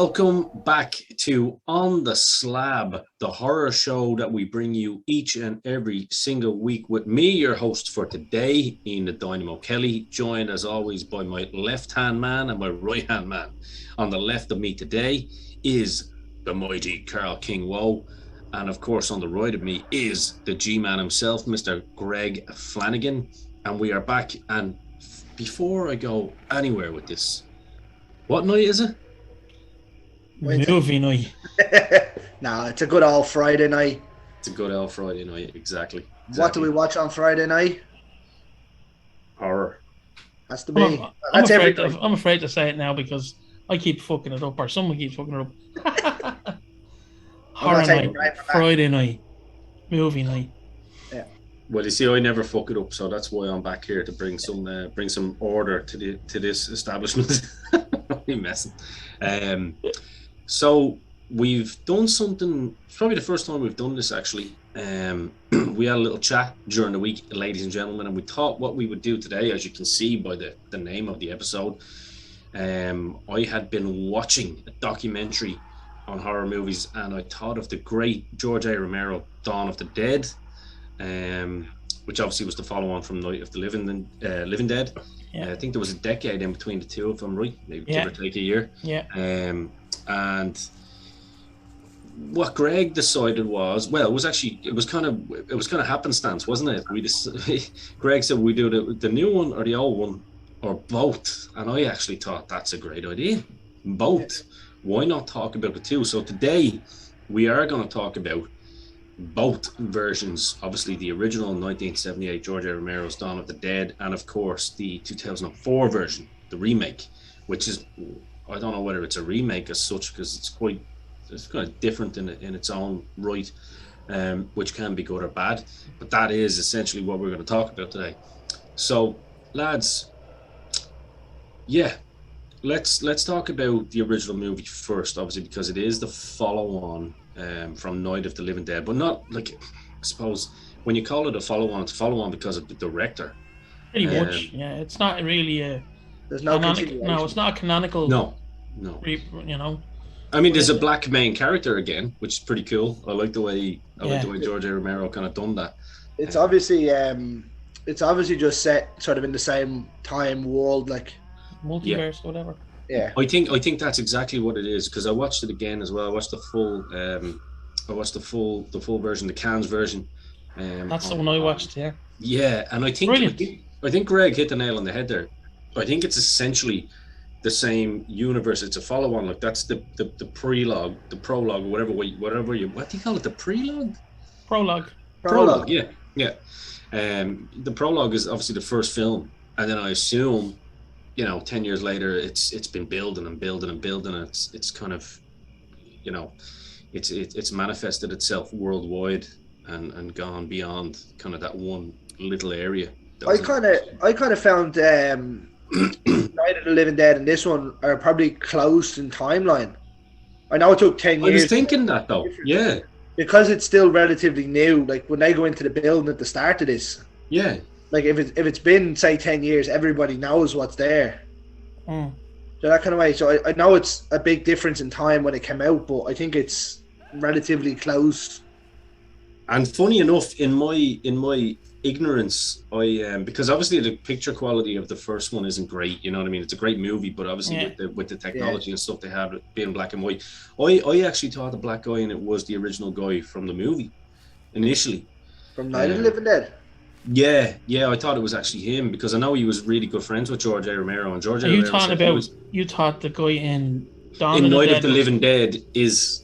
Welcome back to On The Slab, the horror show that we bring you each and every single week with me, your host for today, Ian the Dynamo Kelly, joined as always by my left-hand man and my right-hand man. On the left of me today is the mighty Carl King Woe, and of course on the right of me is the G-Man himself, Mr. Greg Flanagan, and we are back. And before I go anywhere with this, what night is it? Movie night. No, it's a good old Friday night. It's a good old Friday night, exactly. What do we watch on Friday night? Horror. Has to be. I'm afraid to say it now because I keep fucking it up, or someone keeps fucking it up. Horror night, Friday night, movie night. Yeah. Well, you see, I never fuck it up, so that's why I'm back here to bring some order to this establishment. I'm messing. So we've done something. It's probably the first time we've done this actually. We had a little chat during the week, ladies and gentlemen, and we thought what we would do today, as you can see by the name of the episode. I had been watching a documentary on horror movies, and I thought of the great George A. Romero, Dawn of the Dead, which obviously was the follow-on from Night of the Living Dead. Yeah. I think there was a decade in between the two, if I'm right, maybe Yeah. give or take a year. Yeah. And what Greg decided was, well, it was kind of happenstance, wasn't it? Greg said we do the new one or the old one or both, and I actually thought that's a great idea. Both. Why not talk about the two? So today we are going to talk about both versions, obviously the original 1978 George A. Romero's Dawn of the Dead, and of course the 2004 version, the remake, which is, I don't know whether it's a remake as such, because it's kind of different in its own right, which can be good or bad, but that is essentially what we're going to talk about today. So lads, yeah, let's talk about the original movie first, obviously, because it is the follow-on from Night of the Living Dead, but not like, I suppose when you call it a follow-on, it's a follow-on because of the director. Pretty much, yeah. It's not really a. There's no No, it's not a canonical. No. You know. I mean, there's a black main character again, which is pretty cool. I like the way George A. Romero kind of done that. It's obviously just set sort of in the same time world, like Multiverse, whatever. Yeah. I think that's exactly what it is, because I watched it again as well. I watched the full version, the Cannes version. That's the one I watched. Yeah. Yeah, and I think Greg hit the nail on the head there. I think it's essentially the same universe. It's a follow-on. Like that's the prologue, the prologue, whatever you what do you call it? The prelogue? Prologue. Yeah. The prologue is obviously the first film, and then I assume, 10 years later, it's been building and building and building. It's kind of, it's manifested itself worldwide and gone beyond kind of that one little area. I kind of found Night of the Living Dead and this one are probably close in timeline. I know it took 10 years. I was thinking that though, yeah. Because it's still relatively new. Like when they go into the building at the start of this, yeah. Like if it's been say 10 years, everybody knows what's there. Mm. So that kind of way. So I know it's a big difference in time when it came out, but I think it's relatively close. And funny enough, in my ignorance, I because obviously the picture quality of the first one isn't great. You know what I mean? It's a great movie, but obviously with the technology and stuff they have, being black and white, I actually thought the black guy in it was the original guy from the movie initially. From Night of the Living Dead. Yeah, I thought it was actually him, because I know he was really good friends with George A. Romero, and George A. Romero. You thought the guy in Dawn in of the Night Dead of the Living Dead is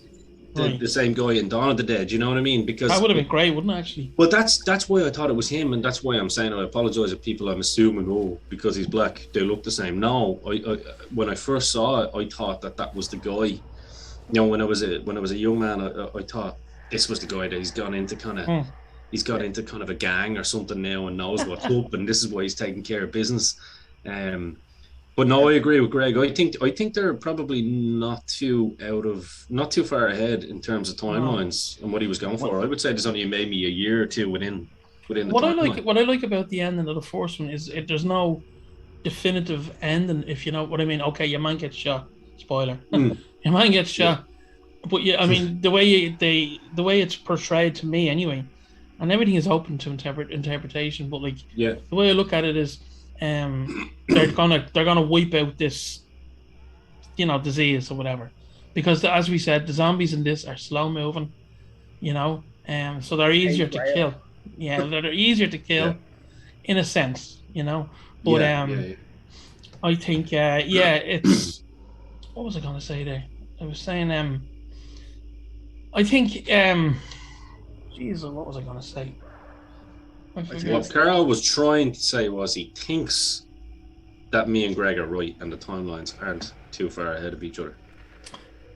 Right. the same guy in Dawn of the Dead, you know what I mean? Because that would have been great, wouldn't it, actually? Well, that's why I thought it was him, and that's why I'm saying I apologize if people I'm assuming, because he's black, they look the same. No, I when I first saw it, I thought that was the guy. When I was a young man, I thought this was the guy that he's gone into kind of a gang or something now and knows what's up, and this is why he's taking care of business. But no, I agree with Greg. I think they're probably not too far ahead in terms of timelines and what he was going for. I would say there's only maybe a year or two within the timeline. What I like about the ending of the first one is there's no definitive ending, if you know what I mean. Okay, your man gets shot, Spoiler. Your man gets shot. But yeah, I mean, the way it's portrayed to me anyway, and everything is open to interpretation. But like, the way I look at it is, they're gonna wipe out this, disease or whatever, because as we said, the zombies in this are slow moving, so they're easier to kill. Yeah, they're easier to kill, in a sense, But I think it's what was I gonna say there? I was saying I think Jesus, what was I gonna say? What Carl was trying to say was he thinks that me and Greg are right and the timelines aren't too far ahead of each other.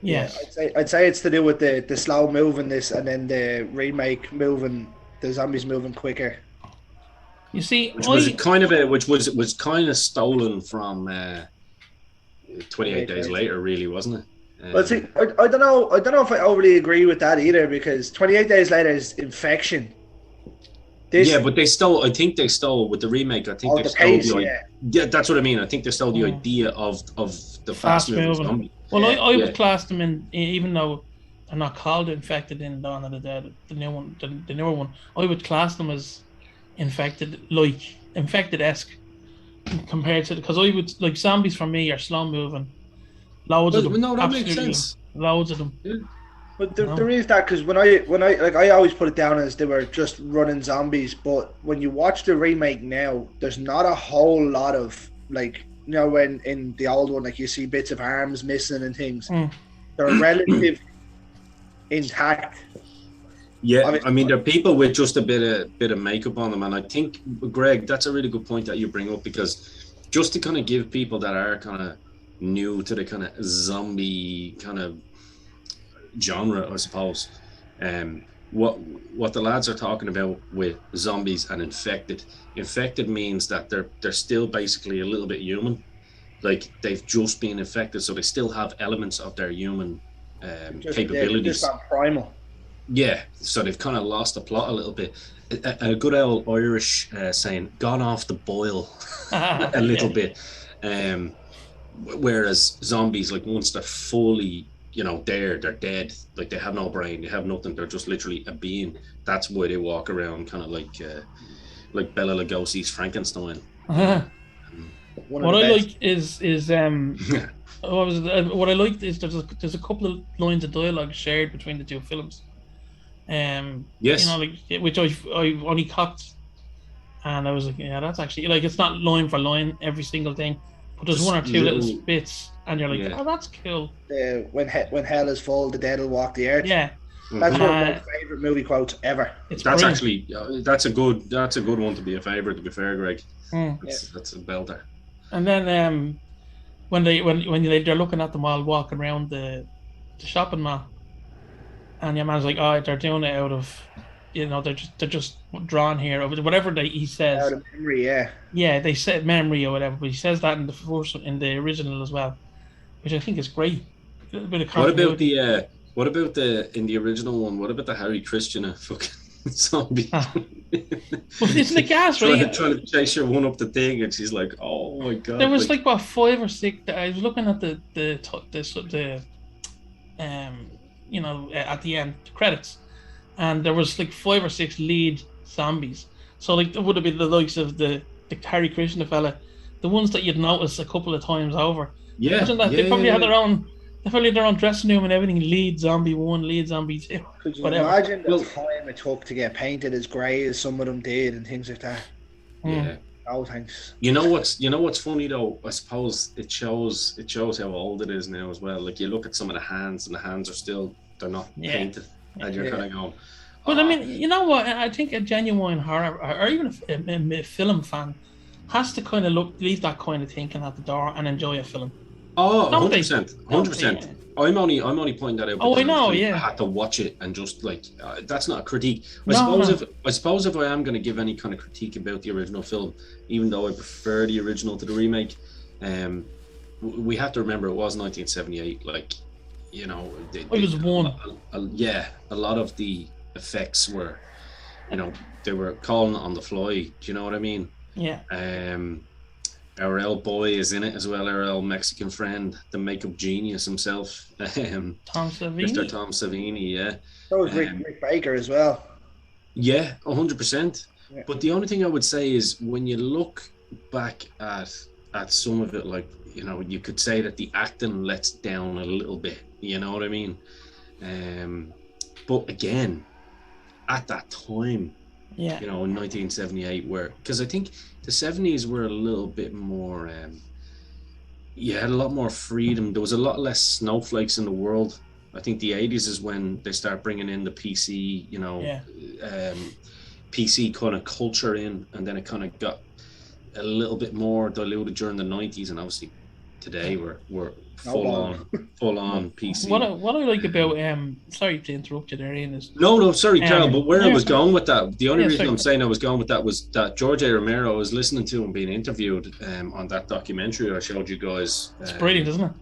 Yes. I'd say it's to do with the slow moving this, and then the remake moving, the zombies moving quicker. You see, which was kind of stolen from 28 Days Later, really, wasn't it? Well, see, I don't know if I overly agree with that either, because 28 Days Later is infection. But I think they stole with the remake. I think they stole that's what I mean. I think they stole the idea of the fast moving zombie. Well, I would class them in, even though they're not called infected in Dawn of the Dead, the new one, the newer one. I would class them as infected-esque compared to, because I would like zombies for me are slow moving. Loads of them. No, that makes sense. Loads of them. Yeah. But there is that, because when I always put it down as they were just running zombies, but when you watch the remake now, there's not a whole lot of when in the old one, you see bits of arms missing and things. They're relative intact. Yeah, I mean, there are people with just a bit of makeup on them, and I think, Greg, that's a really good point that you bring up, because just to kind of give people that are kind of new to the kind of zombie kind of genre, I suppose, what the lads are talking about with zombies and infected means that they're still basically a little bit human, like they've just been infected, so they still have elements of their human capabilities. Just on primal. Yeah, so they've kind of lost the plot a little bit. A good old Irish saying, gone off the boil a little bit. Whereas zombies, like once they're fully, they're dead. Like they have no brain, they have nothing. They're just literally a being. That's why they walk around kind of like Bela Lugosi's Frankenstein. What I like is what I liked is there's a couple of lines of dialogue shared between the two films. Yes. Which I only caught, and I was like, yeah, that's actually it's not line for line every single thing, but there's one or two little bits, and you're like, oh, that's cool. When hell is full, the dead will walk the earth. Yeah, that's one of my favorite movie quotes ever. That's brilliant. Actually that's a good one to be a favorite. To be fair, Greg, that's a belter. And then when they're looking at them while walking around the shopping mall. And your man's like, oh, they're doing it out of, they're just drawn here, or whatever he says. Out of memory, yeah. Yeah, they said memory or whatever, but he says that in the original as well, which I think is great. A little bit of continuity. What about in the original one? What about the Harry Christian fucking zombie? Well, isn't it gas, right? Trying to chase your one up the thing, and she's like, oh my god. There was 5 or 6. I was looking at the at the end, the credits, and there was 5 or 6 lead zombies. So it would have been the likes of the Harry Krishna fella, the ones that you'd notice a couple of times over. Yeah, they probably had their own. They probably had their own dressing room and everything. Lead zombie 1, lead zombie 2. Could you imagine the time it took to get painted as grey as some of them did and things like that? Yeah. Oh, thanks. You know what's funny though? I suppose it shows how old it is now as well. Like you look at some of the hands, and the hands are still, they're not painted, and you're kind of going. But I mean, you know what? I think a genuine horror, or even a film fan, has to kind of leave that kind of thinking at the door and enjoy a film. Oh, 100%. I'm only pointing that out. Oh, I know. Yeah, I had to watch it and just that's not a critique. I suppose if I am going to give any kind of critique about the original film, even though I prefer the original to the remake, we have to remember it was 1978. It was one. A lot of the effects were, they were calling on the fly. Do you know what I mean? Yeah. Our L boy is in it as well. Our L Mexican friend, the makeup genius himself, Tom Mr. Savini. Tom Savini. Yeah, So was Rick Baker as well. yeah, 100%. Yeah. But the only thing I would say is when you look back at some of it, like, you know, you could say that the acting lets down a little bit. You know what I mean? But again, at that time, Yeah. you know, in 1978, where, because I think the 70s were a little bit more, you had a lot more freedom. There was a lot less snowflakes in the world. I think the 80s is when they start bringing in the PC, you know, PC kind of culture in, and then it kind of got a little bit more diluted during the 90s, and obviously today we're full on PC. What I like about sorry to interrupt you there, Ian, is no, sorry, Carl, but where I was going with that, the only reason sorry. I'm saying I was going with that was that George A. Romero, I was listening to him being interviewed on that documentary I showed you guys. It's brilliant, isn't it?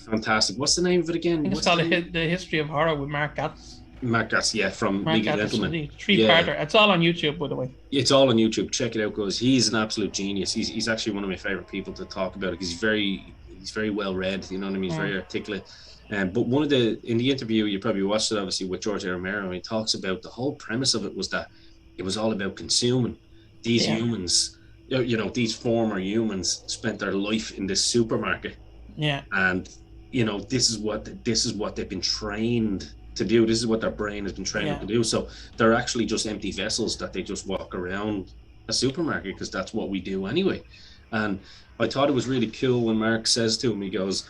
Fantastic. What's the name of it again? It's called The History of Horror with Mark Gatiss. Mark Gatiss, yeah, from League of Gentlemen. Three-parter. It's all on YouTube, by the way. It's all on YouTube. Check it out, guys. He's an absolute genius. He's actually one of my favorite people to talk about it because he's very well read. You know what I mean? He's very articulate. But in the interview, you probably watched it obviously with George A. Romero, and he talks about the whole premise of it was that it was all about consuming. These humans, you know, these former humans spent their life in this supermarket. Yeah. And you know, this is what they've been trained to do. This is what their brain has been trained to do. So they're actually just empty vessels that they just walk around a supermarket because that's what we do anyway. And I thought it was really cool when Mark says to him, he goes,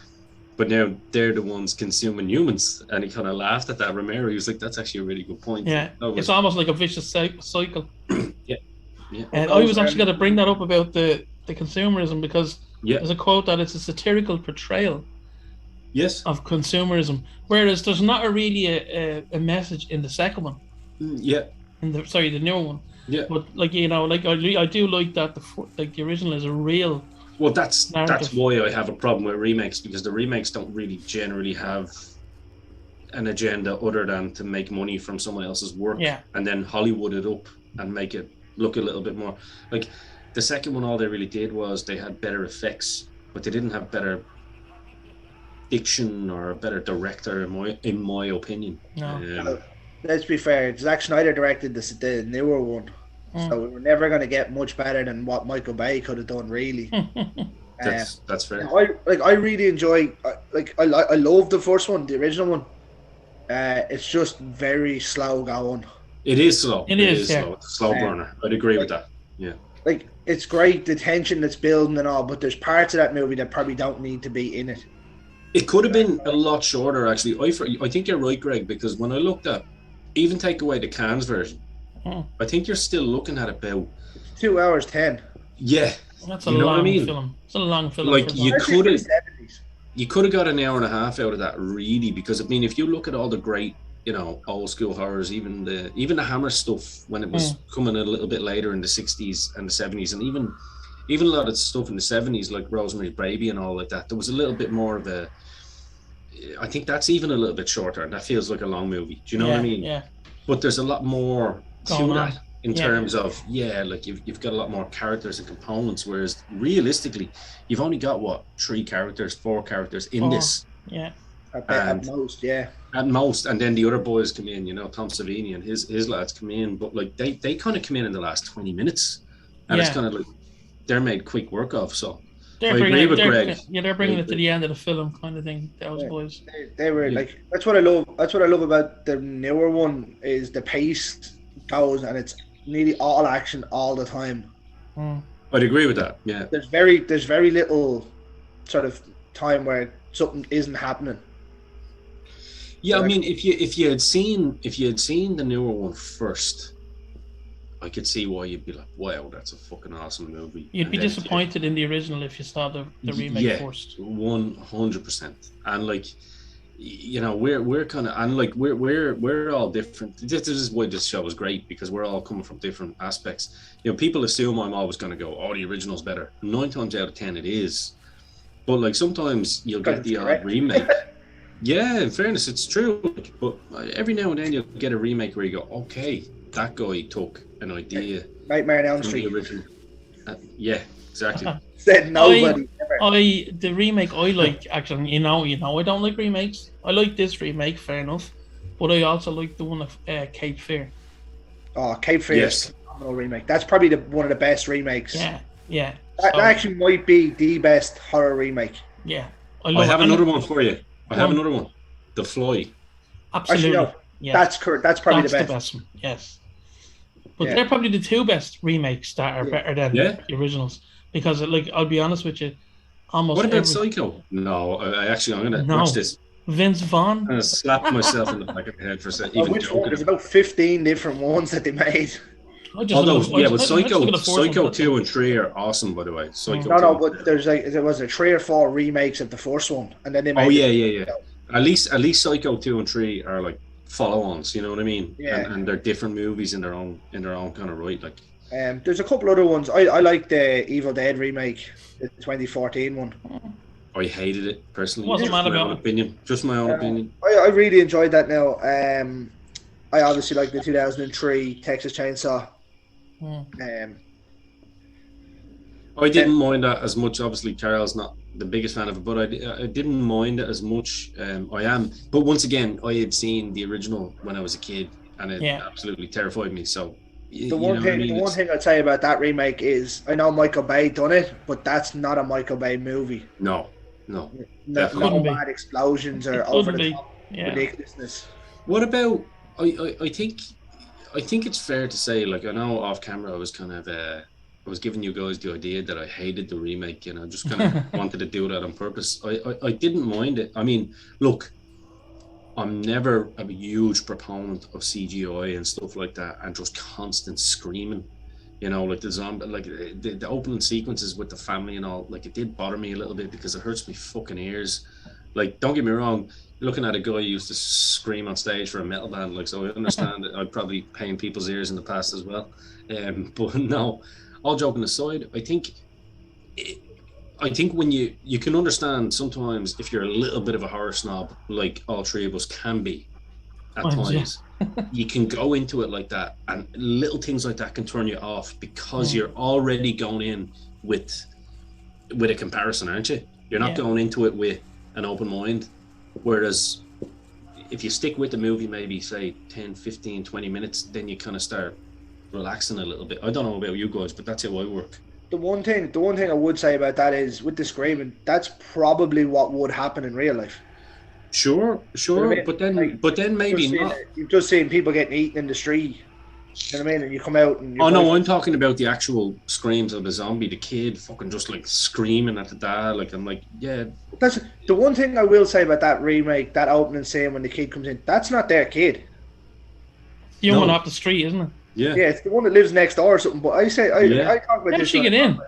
but now they're the ones consuming humans. And he kind of laughed at that. Romero, he was like, that's actually a really good point. Yeah, it's almost like a vicious cycle. Yeah. And I was actually going to bring that up about the consumerism because there's a quote that it's a satirical portrayal of consumerism, whereas there's not really a message in the second one. The newer one. But like, you know, like I do like that the original is a real. Well, that's why I have a problem with remakes, because the remakes don't really generally have an agenda other than to make money from someone else's work, and then Hollywood it up and make it look a little bit more like the second one. All they really did was they had better effects, but they didn't have better diction or a better director, in my opinion. No. Let's be fair, Zack Snyder directed the newer one, so we were never going to get much better than what Michael Bay could have done, really. That's fair. I really enjoy, I love the first one, the original one. It's just very slow going. It is slow. It is slow. It's a slow burner. I'd agree with that. Yeah. Like, it's great, the tension that's building and all, but there's parts of that movie that probably don't need to be in it. It could have been a lot shorter, actually. I think you're right, Greg, because when I looked at, even take away the Cannes version, I think you're still looking at about 2 hours 10. Yeah, that's a long film. It's a long film. Like you could have got an hour and a half out of that, really, because I mean, if you look at all the great, you know, old school horrors, even the Hammer stuff when it was coming a little bit later in the 60s and the 70s, and even a lot of stuff in the 70s like Rosemary's Baby and all like that, there was a little bit more of a, I think that's even a little bit shorter, and that feels like a long movie. Do you know what I mean? Yeah. But there's a lot more to that in terms of, like you've got a lot more characters and components, whereas realistically, you've only got 4 characters in this. Yeah. At most, yeah. At most, and then the other boys come in, you know, Tom Savini and his lads come in, but like they kind of come in the last 20 minutes, and it's kind of like they're made quick work of. So I agree with Greg. Yeah, they're bringing it to the end of the film, kind of thing. Those boys. They were like, that's what I love. That's what I love about the newer one, is the pace goes and it's nearly all action all the time. I'd agree with that. Yeah. There's very little sort of time where something isn't happening. Yeah, I mean, if you had seen the newer one first, I could see why you'd be like, wow, that's a fucking awesome movie. You'd be disappointed in the original if you saw the remake first. 100%. And like, you know, we're kind of, and like we're all different. This is why this show is great, because we're all coming from different aspects. You know, people assume I'm always going to go, oh, the original's better. 9 times out of 10 it is. But like sometimes you'll get the odd remake. Yeah, in fairness, it's true. But every now and then you'll get a remake where you go, okay, that guy took an idea. Nightmare on Elm Street. Yeah, exactly. Said nobody. The remake I like, actually, you know, I don't like remakes. I like this remake, fair enough, but I also like the one of Cape Fear. Oh, Cape Fear is a phenomenal remake. That's probably one of the best remakes. Yeah. That actually might be the best horror remake. Yeah, I have another one for you. I have another one. The Fly. Absolutely. Actually, no. Yes. That's correct. That's probably the best one. Yes. But they're probably the two best remakes that are better than the originals. Because, like, I'll be honest with you, almost. What about Psycho? No, I'm gonna watch this. Vince Vaughn. I'm gonna slap myself in the back of the head for a second. Which one? There's about 15 different ones that they made. Psycho 2 and 3 are awesome, by the way. But there was 3 or 4 remakes of the first one, and then they made. Oh yeah. At least Psycho 2 and 3 are like follow-ons. You know what I mean? Yeah. And they're different movies in their own kind of right. Like. There's a couple other ones. I like the Evil Dead remake, the 2014 one. I hated it personally. Wasn't mad about it. Just my own opinion. I really enjoyed that now. I obviously like the 2003 Texas Chainsaw. I didn't mind that as much. Obviously, Carol's not the biggest fan of it, but I didn't mind it as much. I am. But once again, I had seen the original when I was a kid, and it absolutely terrified me. So the one thing I'd say about that remake is I know Michael Bay done it, but that's not a Michael Bay movie. No, no mad explosions or over the top ridiculousness. What about? I think it's fair to say, like, I know off camera I was kind of I was giving you guys the idea that I hated the remake, and I just kind of wanted to do that on purpose. I didn't mind it. I mean, look, I'm never a huge proponent of CGI and stuff like that, and just constant screaming, you know, like the zombie, like the opening sequences with the family and all. Like, it did bother me a little bit because it hurts me fucking ears. Like, don't get me wrong, looking at a guy who used to scream on stage for a metal band, like, so I understand that I'd probably pain people's ears in the past as well. But no, all joking aside, I think when you can understand sometimes if you're a little bit of a horror snob, like all three of us can be at times, you can go into it like that, and little things like that can turn you off because you're already going in with a comparison, aren't you? You're not going into it with an open mind. Whereas if you stick with the movie, maybe say 10, 15, 20 minutes, then you kind of start relaxing a little bit. I don't know about you guys, but that's how I work. The one thing I would say about that is with the screaming, that's probably what would happen in real life. Sure, you know I mean? but then maybe not. You've just seen people getting eaten in the street. You know what I mean? And you come out and I'm talking about the actual screams of the zombie, the kid fucking just like screaming at the dad. Like, I'm like, yeah. That's the one thing I will say about that remake, that opening scene when the kid comes in. That's not their kid. The one off the street, isn't it? Yeah, it's the one that lives next door or something. But I talk about this. How did she get in?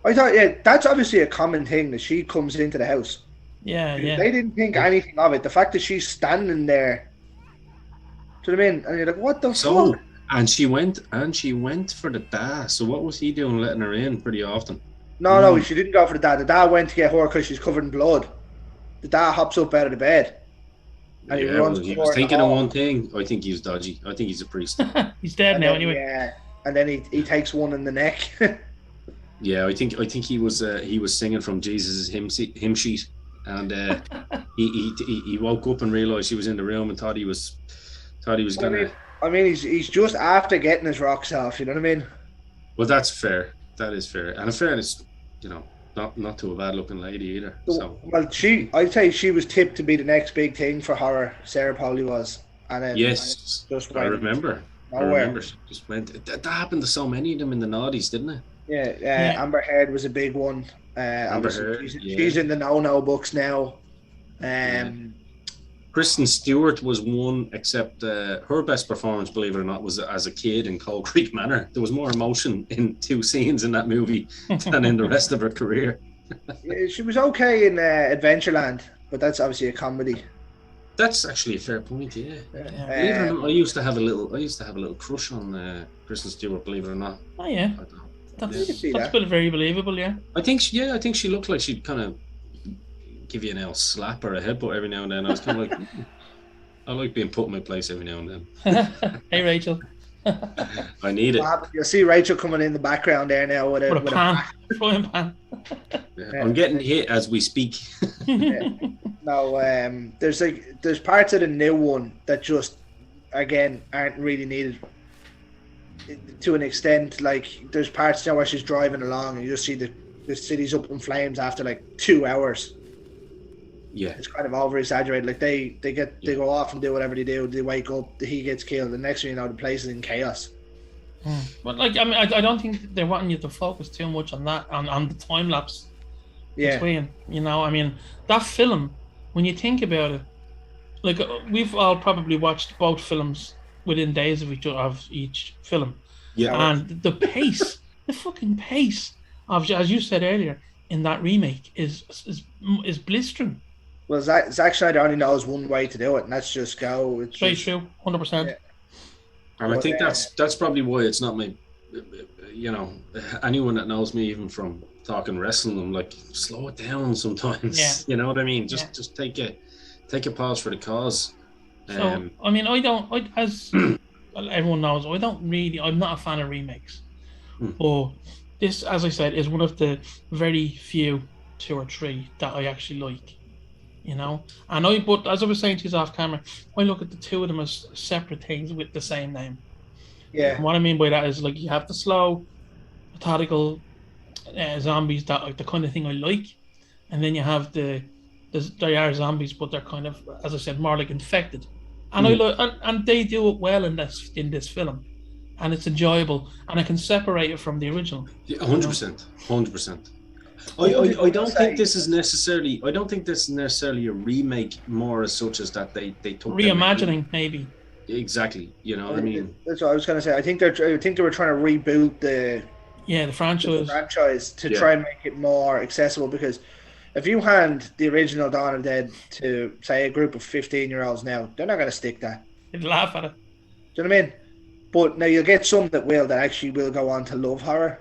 I thought, that's obviously a common thing that she comes into the house. Yeah. They didn't think anything of it. The fact that she's standing there. Do you know what I mean? And you're like, what the fuck? And she went for the dad. So what was he doing, letting her in pretty often? No, she didn't go for the dad. The dad went to get her because she's covered in blood. The dad hops up out of the bed. And he runs. He was thinking of one thing. I think he's dodgy. I think he's a priest. He's dead now, anyway. Yeah, and then he takes one in the neck. Yeah, I think he was singing from Jesus' hymn sheet, and he woke up and realized she was in the room and thought he was gonna. I mean, he's just after getting his rocks off. You know what I mean? Well, that's fair. That is fair. And in fairness, you know, not to a bad-looking lady either. So. Well, I'd say she was tipped to be the next big thing for horror. Sarah Polley was, and then I remember. Just went. That happened to so many of them in the noughties, didn't it? Yeah. Amber Heard was a big one. Amber Heard. She's in the no books now. Kristen Stewart was one, except her best performance, believe it or not, was as a kid in Cold Creek Manor. There was more emotion in 2 scenes in that movie than in the rest of her career. She was okay in Adventureland, but that's obviously a comedy. That's actually a fair point, yeah. Believe it or not, I used to have a little crush on Kristen Stewart, believe it or not. Oh yeah, that's very believable, yeah. I think she looked like she'd kind of give you an L slap or a headbutt every now and then. I was kind of like, I like being put in my place every now and then. Hey Rachel. I need it. You'll see Rachel coming in the background there now with a pan, frying pan. I'm getting hit as we speak. No, there's parts of the new one that just again aren't really needed to an extent. Like there's parts now where she's driving along and you just see the city's up in flames after like 2 hours. Yeah, it's kind of over exaggerated. Like they go off and do whatever they do. They wake up, he gets killed. The next thing you know, the place is in chaos. But like, I mean, I don't think they're wanting you to focus too much on that, on the time lapse. Between, you know, I mean, that film, when you think about it, like we've all probably watched both films within days of each film. Yeah, and the pace, the fucking pace of, as you said earlier, in that remake is blistering. Well, Zack Snyder only knows one way to do it, and that's just go. It's very true, 100%. And I think that's probably why it's not my, you know, anyone that knows me, even from talking wrestling, I'm like, slow it down sometimes. Yeah. You know what I mean? Just take a pause for the cause. So I mean, as everyone knows, I'm not a fan of remakes. But this, as I said, is one of the very few 2 or 3 that I actually like. You know, but as I was saying to you off camera, I look at the 2 of them as separate things with the same name. Yeah. And what I mean by that is, like, you have the slow, methodical zombies that like the kind of thing I like, and then you have they are zombies, but they're kind of, as I said, more like infected. And and they do it well in this film, and it's enjoyable, and I can separate it from the original. 100%, 100%. I don't think this is necessarily. I don't think this is necessarily a remake, more as such as that they took reimagining maybe. Exactly, you know what I mean. That's what I was going to say. I think they were trying to reboot the franchise to try and make it more accessible. Because if you hand the original Dawn of the Dead to, say, a group of 15-year-olds now, they're not going to stick that. They'd laugh at it. Do you know what I mean? But now you'll get some that actually will go on to love horror.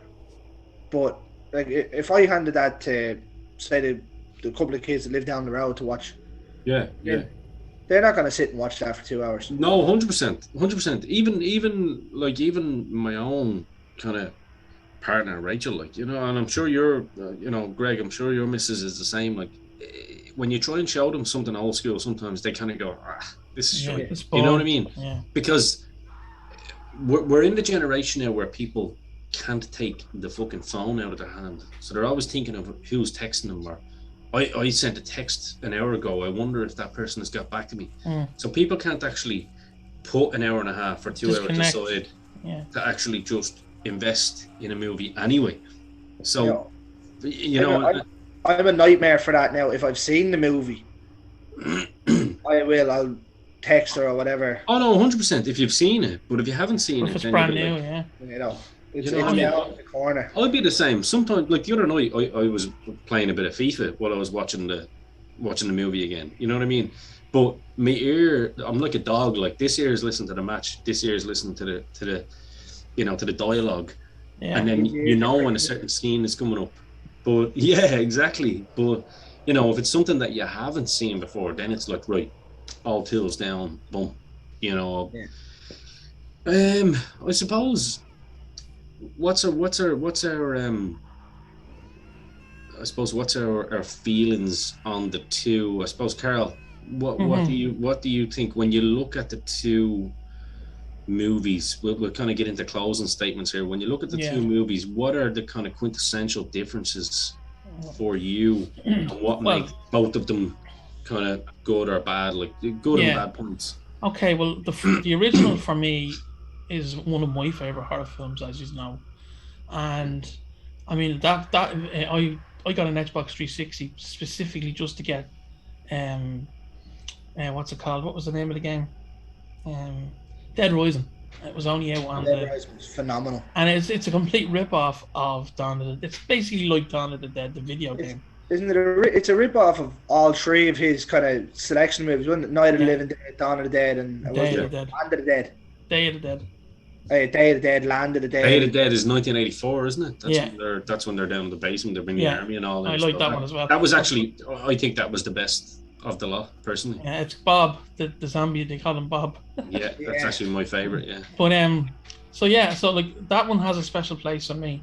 But like, if I handed that to, say, the couple of kids that live down the road to watch, yeah, they're not going to sit and watch that for 2 hours. No, 100%. Even my own kind of partner, Rachel, like, you know, and I'm sure you're, you know, Greg, I'm sure your missus is the same. Like, when you try and show them something old school, sometimes they kind of go, this is shit. You know what I mean? Yeah. Because we're in the generation now where people can't take the fucking phone out of their hand, so they're always thinking of who's texting them. Or I sent a text an hour ago, I wonder if that person has got back to me. So people can't actually put an hour and a half or 2 hours aside to actually just invest in a movie anyway. So you know, I'm a nightmare for that now. If I've seen the movie, I'll text her or whatever. Oh no, 100%. If you've seen it, but if you haven't seen it, it's brand new, you know. It's down in the corner. I'll be the same. Sometimes, like the other night, I was playing a bit of FIFA while I was watching the movie again. You know what I mean? But my ear, I'm like a dog. Like, this ear is listening to the match, this ear is listening to the you know, to the dialogue, and then you know when a certain scene is coming up. But yeah, exactly. But you know, if it's something that you haven't seen before, then it's like, right, all tools down, boom. You know. Yeah. I suppose. What's our feelings on the 2? I suppose, Carl, what do you think when you look at the 2 movies? We'll kind of get into closing statements here. When you look at the 2 movies, what are the kind of quintessential differences for you, and what make both of them kind of good or bad, like good and bad points? Okay, well, the original for me is one of my favorite horror films, as you know, and I mean that I got an Xbox 360 specifically just to get what's it called? What was the name of the game? Dead Rising. It was only out on Dead Rising was phenomenal, and it's a complete rip-off of Dawn of the. It's basically like Dawn of the Dead, the video game. Isn't it? It's a rip-off of all 3 of his kind of selection movies, wasn't it? Night of the Living Dead, Dawn of the Dead, and Day of the Dead. Land of the Dead. Day of the Dead. Day of the Dead, Land of the Dead. Day of the Dead is 1984, isn't it? That's when they're down in the basement. They're bringing the army and all that. I like that one as well. That was actually, I think that was the best of the lot, personally. Yeah, it's Bob, the zombie. They call him Bob. Yeah, that's actually my favorite. Yeah. But So yeah, so like that one has a special place for me,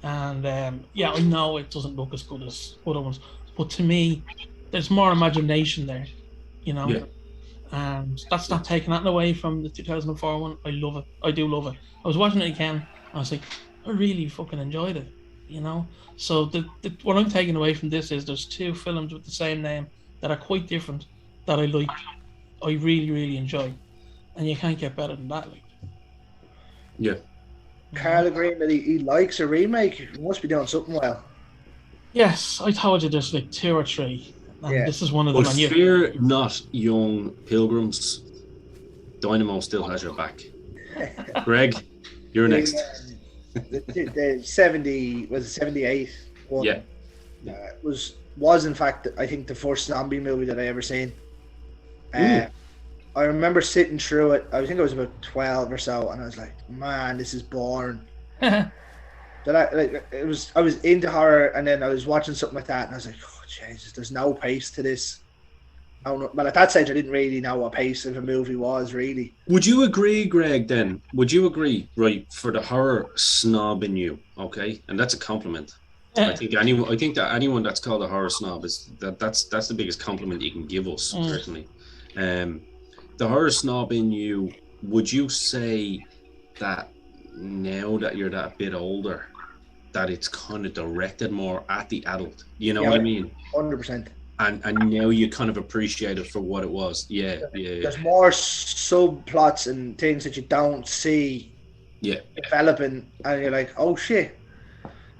and I know it doesn't look as good as other ones, but to me, there's more imagination there, you know. Yeah. And that's not taking that away from the 2004 one. I love it. I do love it. I was watching it again. I was like, I really fucking enjoyed it, you know. So what I'm taking away from this is there's two films with the same name that are quite different that I like. I really really enjoy, and you can't get better than that. Like, yeah. Carl agreeing that he likes a remake. He must be doing something well. Yes, I told you there's like 2 or 3, and this is one of them. But fear not, young pilgrims. Dynamo still has your back. Greg, you're next. The 70 was 78 one. Yeah. Was in fact I think the first zombie movie that I ever seen. I remember sitting through it. I think I was about 12 or so, and I was like, "Man, this is boring." I was into horror, and then I was watching something like that, and I was like, "Oh Jesus, there's no pace to this." I don't know. But at that stage, I didn't really know what pace of a movie was really. Would you agree, Greg? Then would you agree, right, for the horror snob in you? Okay, and that's a compliment. I think that anyone that's called a horror snob that's the biggest compliment you can give us, certainly. The horror snob in you, would you say that now that you're that bit older, that it's kind of directed more at the adult? You know what I mean? 100%. And now you kind of appreciate it for what it was. Yeah. There's more subplots and things that you don't see developing, and you're like, oh shit.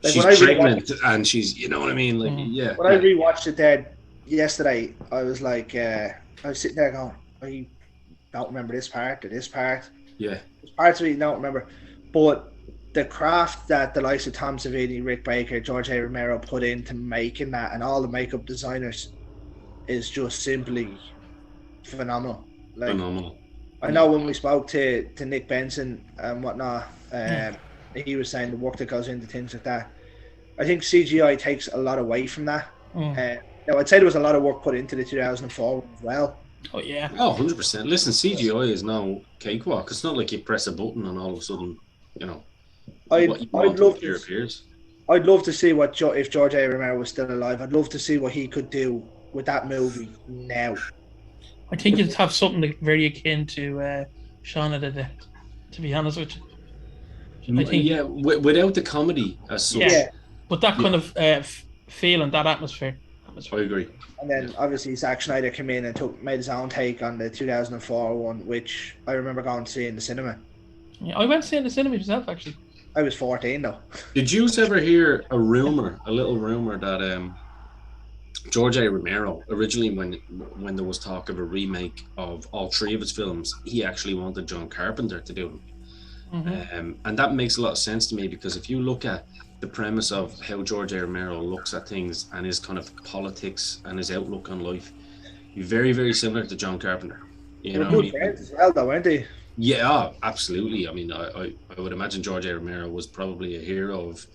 Like she's pregnant and she's, you know what I mean? Like, When I rewatched it there yesterday, I was like, I was sitting there going, I don't remember this part or this part. Yeah. There's parts of it you don't remember. But the craft that the likes of Tom Savini, Rick Baker, George A. Romero put into making that, and all the makeup designers, is just simply phenomenal. Like, phenomenal. I know when we spoke to Nick Benson and whatnot, he was saying the work that goes into things like that. I think CGI takes a lot away from that. Now, I'd say there was a lot of work put into the 2004 as well. Oh, yeah. Oh, 100%. Listen, CGI is no cakewalk. It's not like you press a button and all of a sudden, you know, I'd love to see if George A. Romero was still alive. I'd love to see what he could do with that movie now. I think you'd have something very akin to Shaun of the Dead, to be honest with you. I think, without the comedy as such. Yeah, but that kind of feeling, that atmosphere. I agree. And then obviously Zack Snyder came in and made his own take on the 2004 one, which I remember going to see in the cinema. Yeah, I went to see in the cinema myself, actually. I was 14 though. Did you ever hear a little rumor that George A. Romero, originally when there was talk of a remake of all 3 of his films, he actually wanted John Carpenter to do them. And that makes a lot of sense to me, because if you look at the premise of how George A. Romero looks at things and his kind of politics and his outlook on life, very, very similar to John Carpenter. You know what I mean? As well, though, weren't they? Yeah, absolutely. I mean, I would imagine George A. Romero was probably a hero of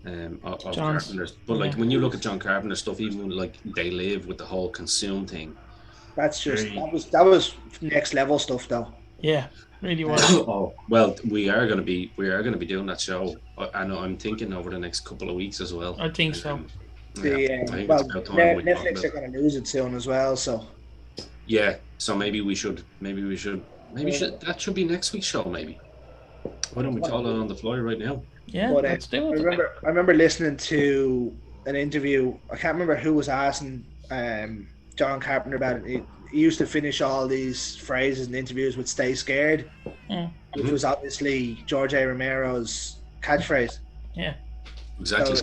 Carpenter's. But like when you look at John Carpenter's stuff, even like They Live with the whole consume thing. That's just that was next level stuff, though. Yeah, really was. Oh well, we are going to be doing that show, and I'm thinking over the next couple of weeks as well. I think so. Netflix are going to lose it soon as well, so. Yeah, so maybe that should be next week's show. Maybe. Why don't we call it on the fly right now? Yeah, let's do it. I remember listening to an interview. I can't remember who was asking John Carpenter about it. He used to finish all these phrases in interviews with "Stay scared," which was obviously George A. Romero's catchphrase. Yeah, exactly.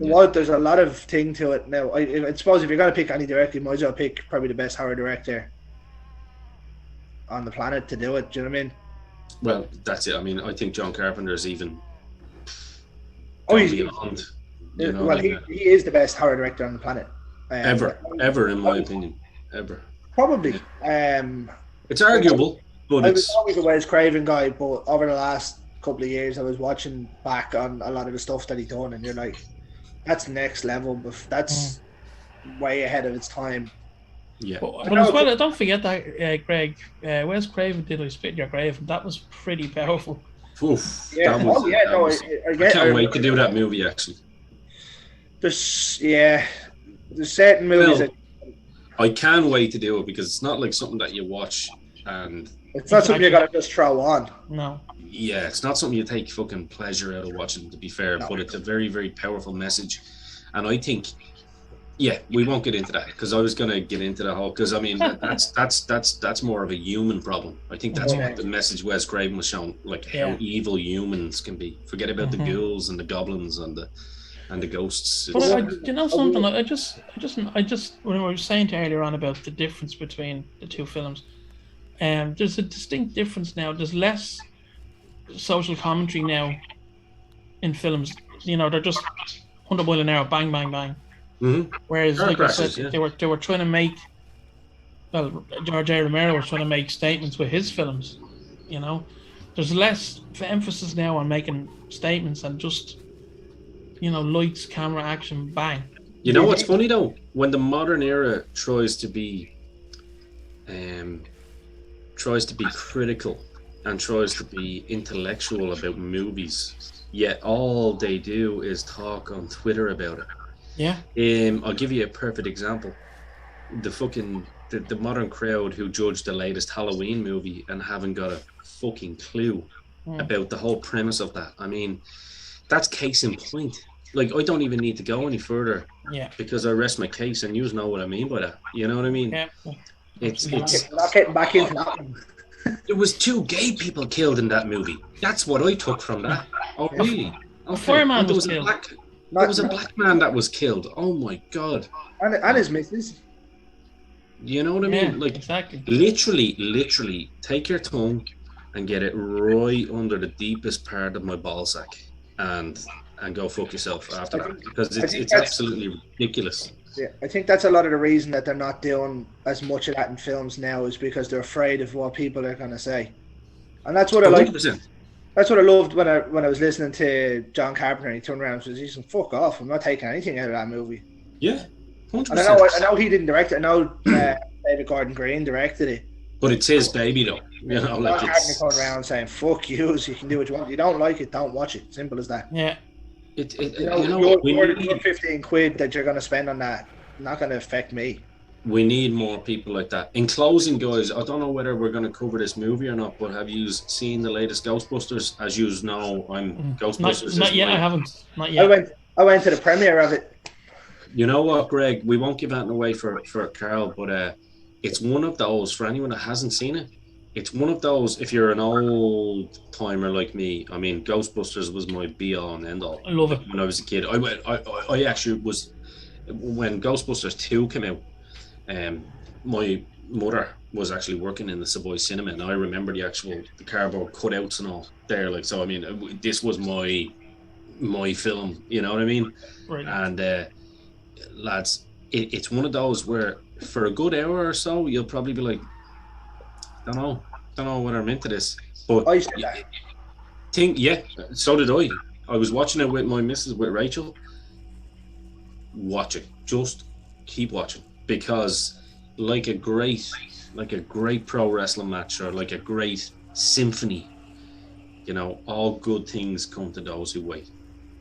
So, there's a lot of thing to it now. I suppose if you're going to pick any director, you might as well pick probably the best horror director on the planet to do it. Do you know what I mean? Well, that's it. I mean, I think John Carpenter is even. He is the best horror director on the planet. Ever, in my opinion, ever. Probably. It's arguable, but I was always a Wes Craven guy, but over the last couple of years, I was watching back on a lot of the stuff that he done, and you're like, that's next level. But that's way ahead of its time. Yeah. But as well, don't forget that, Greg, Wes Craven did I Spit in Your Grave, and that was pretty powerful. Oof, Yeah. I can't wait to do that movie, actually. There's certain movies I can wait to do it because it's not like something that you watch and it's not something you gotta just throw on. No. Yeah, it's not something you take fucking pleasure out of watching, to be fair, but it's a very, very powerful message. And I think, we won't get into that because I was gonna get into the whole, because I mean that's more of a human problem. I think that's what the message Wes Craven was showing, like how evil humans can be. Forget about the ghouls and the goblins and the ghosts. But you know something? I just when I was saying earlier on about the difference between the two films, there's a distinct difference now. There's less social commentary now in films. You know, they're just 100 mile an hour, bang, bang, bang. Mm-hmm. Whereas, like I said, they were trying to make. Well, George A. Romero was trying to make statements with his films. You know, there's less emphasis now on making statements and just, you know, lights, camera, action, bang. You know what's funny though? When the modern era tries to be critical and tries to be intellectual about movies, yet all they do is talk on Twitter about it. Yeah. I'll give you a perfect example. The modern crowd who judge the latest Halloween movie and haven't got a fucking clue about the whole premise of that. I mean, that's case in point. Like, I don't even need to go any further. Yeah. Because I rest my case, and you know what I mean by that. You know what I mean? Yeah. It's not getting back into that. There was 2 gay people killed in that movie. That's what I took from that. Oh, really? A fireman was killed. There was a black man that was killed. Oh my god. And his missus. You know what I mean? Yeah, like, exactly. Literally, take your tongue and get it right under the deepest part of my ballsack, and go fuck yourself after that, because it's absolutely ridiculous. Yeah, I think that's a lot of the reason that they're not doing as much of that in films now, is because they're afraid of what people are going to say, and that's what I like. 100%. That's what I loved when I was listening to John Carpenter, and he turned around and said, "He's fuck off! I'm not taking anything out of that movie." Yeah, 100%. And I know he didn't direct it. I know David Gordon Green directed it. But it's his baby, though. You know, John Carpenter turned around saying, "Fuck you! You can do what you want. You don't like it, don't watch it. Simple as that." Yeah. Your 15 quid that you're going to spend on that, not going to affect me. We need more people like that. In closing, guys, I don't know whether we're going to cover this movie or not, but have you seen the latest Ghostbusters? As you know, I'm Ghostbusters. Not yet. I haven't. Not yet. I went to the premiere of it. You know what, Greg? We won't give that away for Carl, but it's one of those, for anyone that hasn't seen it, it's one of those, if you're an old timer like me, I mean, Ghostbusters was my be-all and end-all. I love it. When I was a kid. I actually was, when Ghostbusters 2 came out, my mother was actually working in the Savoy Cinema, and I remember the cardboard cutouts and all there. Like, so I mean, this was my film. You know what I mean? Right. And lads, it's one of those where for a good hour or so, you'll probably be like, don't know whether I'm into this. But so did I. I was watching it with my missus, with Rachel. Watch it. Just keep watching. Because like a great pro wrestling match, or like a great symphony, you know, all good things come to those who wait.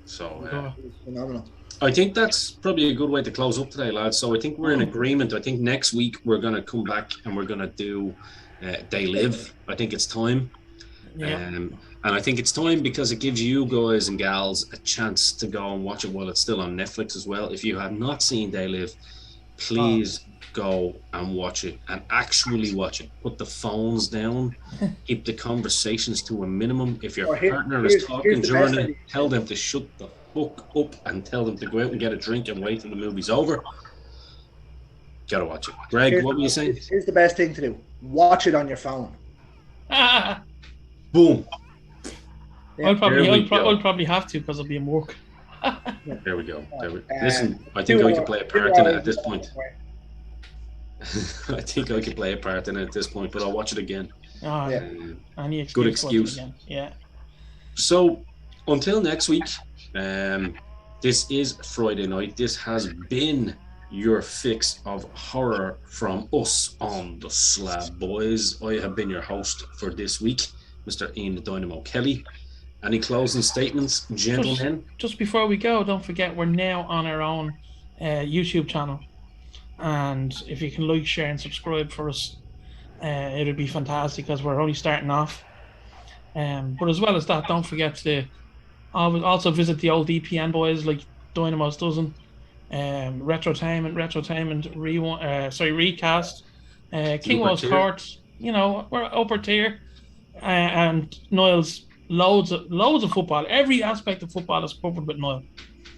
So phenomenal. I think that's probably a good way to close up today, lads. So I think we're in agreement. I think next week we're going to come back and we're going to do They Live. I think it's time. Yeah. And I think it's time because it gives you guys and gals a chance to go and watch it while it's still on Netflix as well. If you have not seen They Live, please go and watch it, and actually watch it. Put the phones down, keep the conversations to a minimum. If your partner is talking during it, tell them to shut the fuck up and tell them to go out and get a drink and wait till the movie's over. Gotta watch it. Greg, what were you saying? Here's the best thing to do. Watch it on your phone. Boom. I'll probably have to, because I'll be in work. There we go. Listen, I think I can play a part in it at this point. I think I can play a part in it at this point, but I'll watch it again. Any excuse. Good excuse. Yeah. So, until next week, this is Friday night. This has been your fix of horror from us on the slab, boys. I have been your host for this week, Mr. Ian the Dynamo Kelly. Any closing statements, gentlemen? Just before we go, don't forget we're now on our own YouTube channel. And if you can like, share, and subscribe for us, it would be fantastic because we're only starting off. But as well as that, don't forget to also visit the old DPN boys like Dynamo's dozen, Retrotainment, Recast, King Wall's Court. You know, we're upper tier, and Niall's loads of football. Every aspect of football is covered with Niall.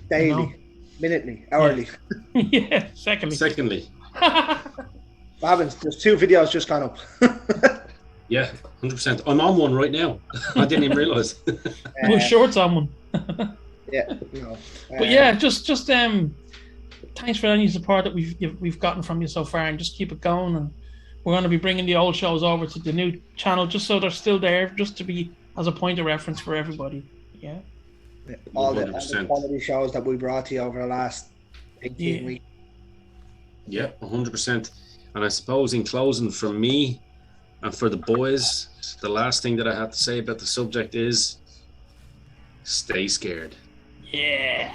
Daily, you know? Minutely, hourly. Yeah. Secondly. What happens? There's 2 videos just gone up. Yeah, 100%. I'm on one right now. I didn't even realise. With shorts on one. Yeah. You know, but yeah, just thanks for any support that we've gotten from you so far, and just keep it going. And we're going to be bringing the old shows over to the new channel just so they're still there, just to be as a point of reference for everybody. Yeah. All the quality shows that we brought to you over the last 18 weeks. Yeah, 100%. And I suppose in closing, for me and for the boys, the last thing that I have to say about the subject is stay scared. Yeah.